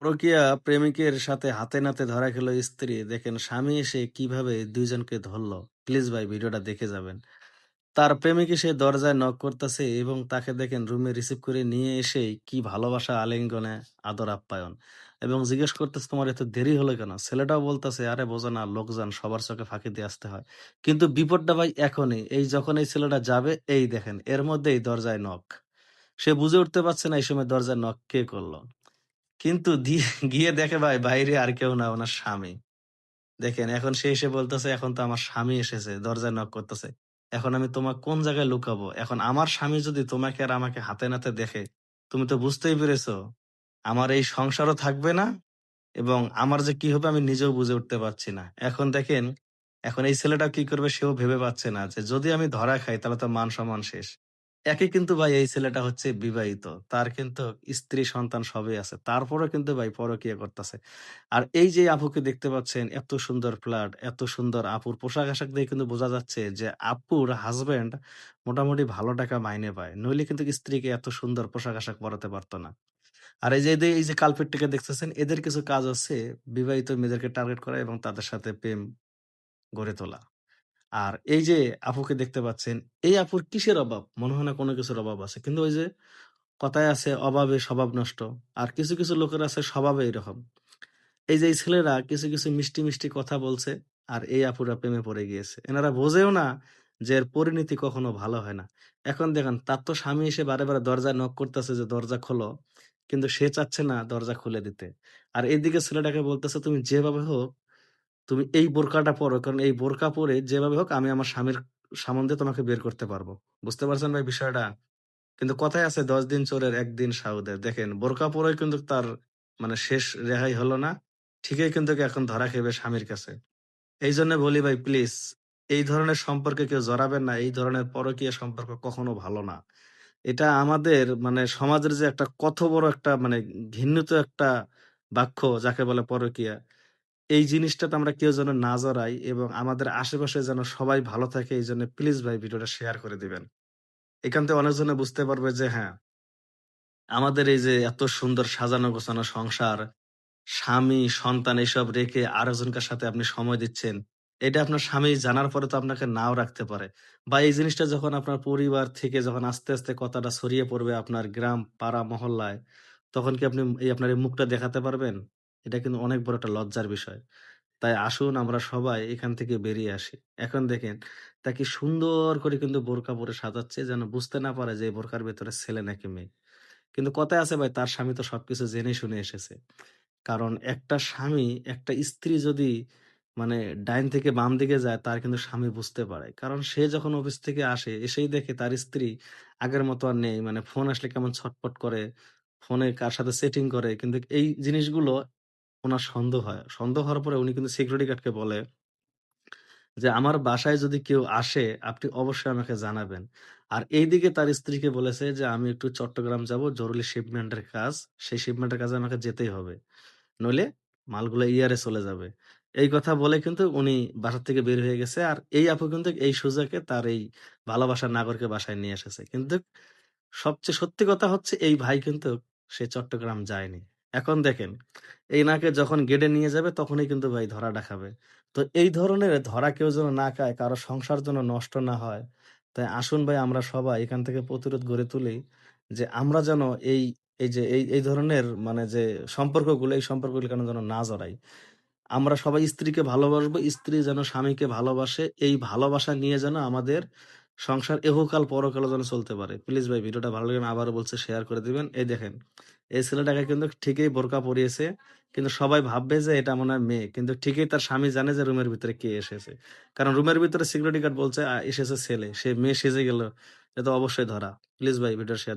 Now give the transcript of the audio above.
রোকেয়া প্রেমিকের সাথে হাতে নাতে ধরা খেলো স্ত্রী। দেখেন স্বামী এসে কিভাবে ২ জনকে ধরলো। প্লিজ ভাই ভিডিওটা দেখে যাবেন। তার প্রেমিক এসে দরজায় নক করতেছে এবং তাকে দেখেন রুমে রিসিভ করে নিয়ে এসেই কি ভালোবাসা, আলিঙ্গনে, আদর আপ্যায়ন এবং জিজ্ঞেস করতেছে, "তোমার এত দেরি হলো কেন?" ছেলেটাও বলতেছে, "আরে বোঝো না, লোকজন সবার চোখে ফাঁকি দিয়ে আসতে হয়।" কিন্তু বিপদটা ভাই এখনই। এই যখন এই ছেলেটা যাবে, এই দেখেন এর মধ্যেই দরজায় নক। সে বুঝে উঠতে পারছে না এই সময় দরজায় নক কে করলো। কিন্তু গিয়ে দেখে ভাই বাইরে আর কেউ না, ওনার স্বামী। দেখেন এখন সে এসে বলতেছে, "এখন তো আমার স্বামী এসেছে, দরজায় নক করতেছে। এখন আমি তোমাকে কোন জায়গায় লুকাবো? এখন আমার স্বামী যদি তোমাকে আর আমাকে হাতে নাতে দেখে, তুমি তো বুঝতেই পেরেছো, আমার এই সংসারও থাকবে না এবং আমার যে কি হবে আমি নিজেও বুঝে উঠতে পারছি না।" এখন দেখেন, এখন এই ছেলেটা কি করবে সেও ভেবে পাচ্ছে না যে যদি আমি ধরা খাই তাহলে তো মান-সম্মান শেষ। একই কিন্তু ভাই এই ছেলেটা হচ্ছে বিবাহিত। তার কিন্তু স্ত্রী সন্তান সবই আছে। তারপরেও কিন্তু ভাই পরকিয়া করতেছে। আর এই যে আপুকে দেখতে পাচ্ছেন এত সুন্দর ফ্ল্যাট, এত সুন্দর আপুর পোশাক-আশাক দিয়ে কিন্তু বোঝা যাচ্ছে যে আপুর হাসব্যান্ড মোটামুটি ভালো টাকা মাইনে পায়। নইলে কিন্তু স্ত্রীকে এত সুন্দর পোশাক-আশাক পরাতে পারত না। আর এই যে কালপিটটাকে দেখতেছেন, এদের কিছু কাজ হচ্ছে বিবাহিত মেয়েদেরকে টার্গেট করা এবং তাদের সাথে প্রেম গড়ে তোলা। আর এই যে আপুকে দেখতে পাচ্ছেন, এই আপুর কিসের অভাব? মনে হয় না কোনো কিছুর অভাব আছে। কিন্তু ওই যে কথায় আছে, "অভাবে স্বভাব নষ্ট।" আর কিছু লোকের আছে স্বভাবে এরকম। এই যে এই ছেলেরা কিছু মিষ্টি কথা বলছে আর এই আপুরা প্রেমে পড়ে গিয়েছে। এনারা বোঝেও না যে এর পরিণতি কখনো ভালো হয় না। এখন দেখেন তার তো স্বামী এসে বারে দরজায় নক করতেছে যে, "দরজা খোলো।" কিন্তু সে চাচ্ছে না দরজা খুলে দিতে। আর এদিকে ছেলেটাকে বলতেছে, "তুমি যেভাবে হোক তুমি এই বোরকাটা পরো। কারণ এই বোরকা পরে যেভাবে হোক আমি আমার স্বামীর সামন দিয়ে তোমাকে বের করতে পারবো।" বুঝতে পারছেন ভাই বিষয়টা? কিন্তু কথায় আছে ১০ দিন চোরের ১ দিন সাউদের। দেখেন বোরকা পরেও কিন্তু তার মানে শেষ রেহাই হলো না। ঠিকই কিন্তু এখন ধরা খেবে স্বামীর কাছে। এইজন্য বলি ভাই প্লিজ এই ধরনের সম্পর্কে কেউ জড়াবেন না। এই ধরনের পরকীয়া সম্পর্ক কখনো ভালো না। এটা আমাদের মানে সমাজের যে একটা কত বড় একটা মানে ঘৃণিত একটা বাক্য যাকে বলে পরকীয়া। এই জিনিসটাতে আমরা কেউ যেন না জড়াই এবং আমাদের আশেপাশে যেন সবাই ভালো থাকে এইজন্য প্লিজ ভাই ভিডিওটা শেয়ার করে দিবেন। এখান থেকে অনেকজনে বুঝতে পারবে যে হ্যাঁ, আমাদের এই যে এত সুন্দর সাজানো গোছানো সংসার, স্বামী, সন্তান এসব রেখে আরেকজনকার সাথে আপনি সময় দিচ্ছেন। এটা আপনার স্বামী জানার পরে তো আপনাকে নাও রাখতে পারে। বা এই জিনিসটা যখন আপনার পরিবার থেকে যখন আস্তে কথাটা ছড়িয়ে পড়বে আপনার গ্রাম, পাড়া, মহল্লায়, তখন কি আপনি আপনার এই মুখটা দেখাতে পারবেন? এটা কিন্তু অনেক বড় একটা লজ্জার বিষয়। তাই আসুন আমরা সবাই এখান থেকে বেরিয়ে আসি। এখন দেখেন তাকে সুন্দর করে কিন্তু বোরকা পরে সাজাচ্ছে যেন বুঝতে না পারে যে এই বোরকার ভেতরে ছেলে নাকি মেয়ে। কিন্তু কথায় আছে ভাই তার স্বামী তো সবকিছু জেনে শুনে এসেছে। কারণ একটা স্বামী, একটা স্ত্রী যদি মানে ডাইন থেকে বাম দিকে যায় তার কিন্তু স্বামী বুঝতে পারে। কারণ সে যখন অফিস থেকে আসে, এসেই দেখে তার স্ত্রী আগের মতো আর নেই। মানে ফোন আসলে কেমন ছটপট করে, ফোনে কার সাথে সেটিং করে। কিন্তু এই জিনিসগুলো উনার সন্দেহ হয়। সন্দেহ হওয়ার পরে উনি কিন্তু সিকিউরিটি গার্ডকে বলে যে, "আমার বাসায় যদি কেউ আসে, আপনি অবশ্যই আমাকে জানাবেন।" আর এইদিকে তার স্ত্রীকে বলেছে যে, "আমি একটু চট্টগ্রাম যাবো, জরুরি শিপমেন্টের কাজ। সেই শিপমেন্টের কাজে আমাকে যেতেই হবে। নইলে মালগুলা ইয়ারে চলে যাবে।" এই কথা বলে কিন্তু উনি বাসা থেকে বের হয়ে গেছে। আর এই আপু কিন্তু এই সুযোগে তার এই ভালোবাসার নাগরকে বাসায় নিয়ে এসেছে। কিন্তু সবচেয়ে সত্যি কথা হচ্ছে এই ভাই কিন্তু সে চট্টগ্রাম যায়নি। এখন দেখেন, এনাকে যখন গেটে নিয়ে যাবে তখনই কিন্তু ভাই ধরাটা খাবে। তো এই ধরনের ধরা কেউ যেন না খায়, কারো সংসার যেন নষ্ট না হয়। তাই আসুন ভাই আমরা সবাই এখান থেকে প্রতিরোধ গড়ে তুলি যে আমরা যেন এই, এই ধরনের মানে যে সম্পর্কগুলো, এই সম্পর্কগুলো কেন যেন না জড়াই। আমরা সবাই স্ত্রীকে ভালোবাসবো, স্ত্রী যেন স্বামীকে ভালোবাসে। এই ভালোবাসা নিয়ে যেন আমাদের সংসার ইহকাল পরকালও যেন চলতে পারে। প্লিজ ভাই ভিডিওটা ভালো লাগলে আবারও বলছি শেয়ার করে দিবেন। এই দেখেন, এই ছেলেটাকে কিন্তু ঠিকই বোরকা পরিয়েছে। কিন্তু সবাই ভাববে যে এটা মনে হয় মেয়ে। কিন্তু ঠিকই তার স্বামী জানে যে রুমের ভিতরে কে এসেছে। কারণ রুমের ভিতরে সিকিউরিটি গার্ড বলছে এসেছে ছেলে। সে মেয়ে সেজে গেল। এ তো অবশ্যই ধরা। প্লিজ ভাই ভিডিও শেয়ার